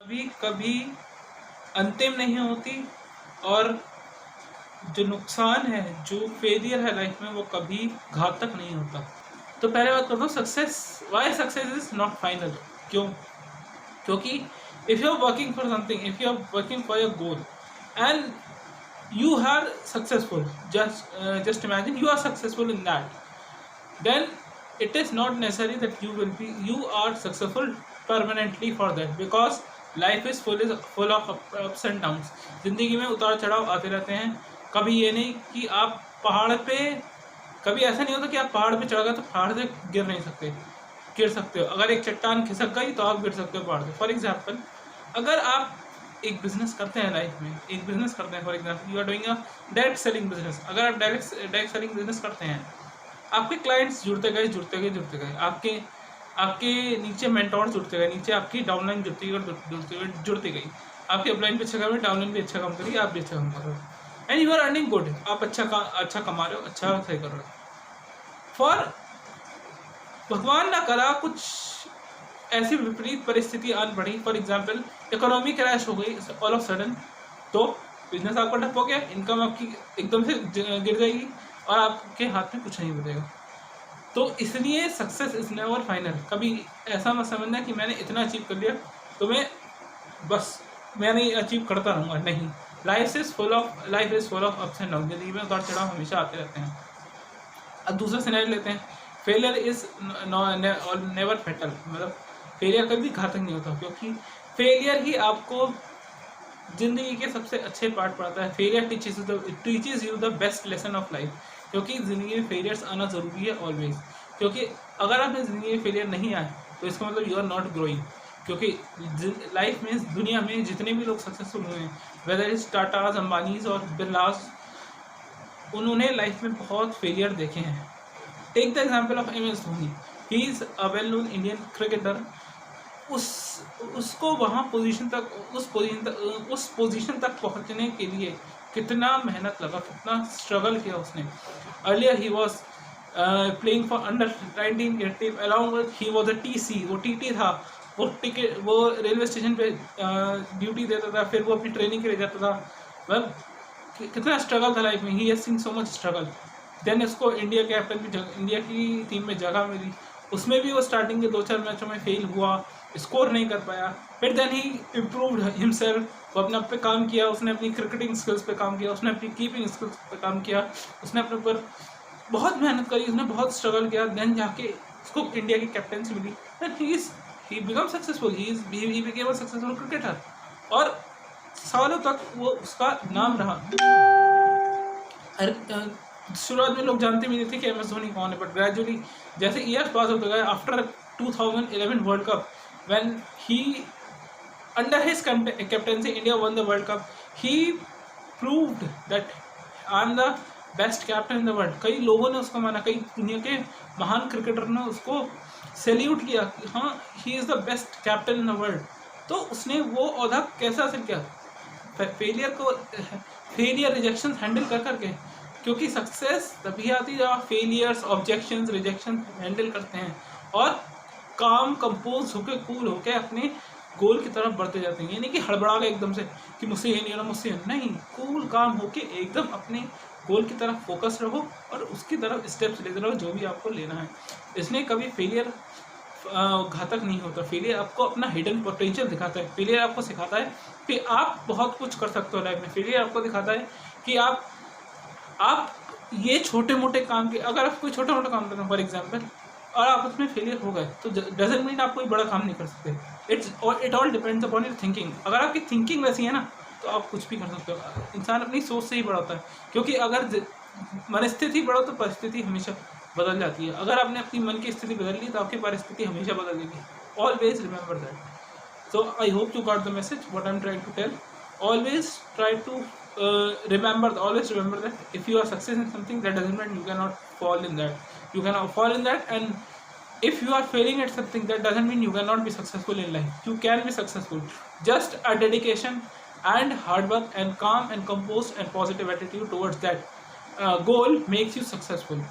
कभी कभी अंतिम नहीं होती, और जो नुकसान है, जो फेलियर है लाइफ में, वो कभी घातक नहीं होता। तो पहले बात करता हूँ success, why success is not final. क्यों? क्योंकि if you are working for something, if you are working for your goal and you are successful, just imagine you are successful in that, then it is not necessary that you are successful permanently for that, because life is full of ups and downs। जिंदगी में उतार चढ़ाव आते रहते हैं। कभी ये नहीं कि आप पहाड़ पे, कभी ऐसा नहीं होता कि आप पहाड़ पे चढ़ गए तो पहाड़ से गिर नहीं सकते, गिर सकते हो। अगर एक चट्टान खिसक गई तो आप गिर सकते हो पहाड़ से। फॉर एग्जाम्पल, अगर आप एक बिजनेस करते हैं लाइफ में, एक बिजनेस करते हैं, for example you are doing a direct selling business. अगर आप डायरेक्ट सेलिंग बिजनेस करते हैं, आपके क्लाइंट्स जुड़ते गए, आपके नीचे मेंटोर जुड़ते गए, नीचे आपकी डाउनलाइन जुड़ती गई, आपकी अपलाइन भी अच्छा काम, डाउनलाइन भी अच्छा काम करिए, आप भी अच्छा काम कर रहे हो, and you are earning good, आप अच्छा कमा रहे हो, अच्छा सही कर रहे हो। फॉर भगवान ना करा कुछ ऐसी विपरीत परिस्थिति आन पड़ी, फॉर एग्जाम्पल इकोनॉमी क्रैश हो गई ऑल ऑफ सडन, तो बिजनेस आपका ठप हो गया, इनकम आपकी एकदम से गिर जाएगी और आपके हाथ में कुछ नहीं बचेगा। तो इसलिए सक्सेस इज नेवर फाइनल। कभी ऐसा मत समझना कि मैंने इतना अचीव कर लिया तो मैंने अचीव करता रहूँगा, नहीं। Life is full of ups and down. जिंदगी में उतार चढ़ाव हमेशा आते रहते हैं। अब दूसरा सिनेरियो लेते हैं, फेलियर इज नेवर फेटल, मतलब फेलियर कभी घातक नहीं होता, क्योंकि फेलियर ही आपको जिंदगी के सबसे अच्छे पार्ट पढ़ाता है। Failure teaches you the best lesson of life, क्योंकि ज़िंदगी में फेलियर्स आना ज़रूरी है ऑलवेज। क्योंकि अगर आपने ज़िंदगी में फेलियर नहीं आए तो इसका मतलब यू आर नॉट ग्रोइंग। क्योंकि लाइफ में, दुनिया में जितने भी लोग सक्सेसफुल हुए हैं, वेदर इज टाटाज, अंबानीज और बिरलास, उन्होंने लाइफ में बहुत फेलियर देखे हैं। Take the example of MS Dhoni, he is a well known Indian cricketer. उसको वहाँ उस पोजीशन तक पहुँचने के लिए कितना मेहनत लगा, कितना स्ट्रगल किया उसने। Earlier he was playing for under-19 team, along with he was a TC, वो TT था, वो रेलवे स्टेशन पे ड्यूटी देता था, फिर वो अपनी ट्रेनिंग के लिए जाता था। मतलब कितना स्ट्रगल था लाइफ में, he has seen so much struggle. Then उसको इंडिया की टीम में जगह मिली, उसमें भी वो स्टार्टिंग के 2-4 मैचों में फेल हुआ, स्कोर नहीं कर पाया। फिर देन ही इम्प्रूव्ड हिमसेल्फ, वो अपने पे काम किया, उसने अपनी क्रिकेटिंग स्किल्स पे काम किया, उसने अपनी कीपिंग स्किल्स पे काम किया, उसने अपने ऊपर बहुत मेहनत करी, उसने बहुत स्ट्रगल किया। देन जाके उसको इंडिया की कैप्टनसी मिली, then he become successful, he became a successful cricketer, और सालों तक वो उसका नाम रहा। शुरुआत में लोग जानते भी नहीं थे कि MS धोनी कौन है, बट ग्रेजुअली जैसे ईयर्स पास होते गए, after 2011 world cup, when he under his captaincy India one the world cup, he proved that I am the best captain in the world. कई लोगों ने उसको माना, कई दुनिया के महान क्रिकेटर ने उसको सैल्यूट किया कि हाँ, he is the best captain in the world. तो उसने वो ओहदा कैसे हासिल किया? फेलियर रिजेक्शन हैंडल कर करके, क्योंकि सक्सेस तभी आती जब आप फेलियर्स, ऑब्जेक्शंस, रिजेक्शन हैंडल करते हैं और काम कंपोज होकर, कूल होकर अपने गोल की तरफ बढ़ते जाते हैं। यानी कि हड़बड़ा गए एकदम से कि मुझसे ये नहीं हो रहा, मुझसे नहीं, कूल काम होके एकदम अपने गोल की तरफ फोकस रहो और उसकी तरफ स्टेप्स लेते रहो जो भी आपको लेना है। इसलिए कभी फेलियर घातक नहीं होता। फेलियर आपको अपना हिडन पोटेंशियल दिखाता है। फेलियर आपको सिखाता है कि आप बहुत कुछ कर सकते हो लाइफ में। फेलियर आपको दिखाता है कि आप ये छोटे मोटे काम के, अगर आप कोई छोटा मोटा काम कर रहे हो फॉर एग्जाम्पल, और आप उसमें फेलियर हो गए तो डजंट मीन आप कोई बड़ा काम नहीं कर सकते। It all depends upon your thinking. अगर आपकी थिंकिंग वैसी है ना तो आप कुछ भी कर सकते हो। इंसान अपनी सोच से ही बड़ा होता है, क्योंकि अगर मनस्थिति बढ़ो तो परिस्थिति हमेशा बदल जाती है। अगर आपने अपनी मन की स्थिति बदल ली तो आपकी परिस्थिति हमेशा बदल देगी। Always remember that. So I hope you got the message what I am trying to tell. Always try to remember that if you are success in something, that doesn't mean you cannot fall in that. You cannot fall in that, and if you are failing at something, that doesn't mean you cannot be successful in life. You can be successful. Just a dedication and hard work and calm and composed and positive attitude towards that goal makes you successful.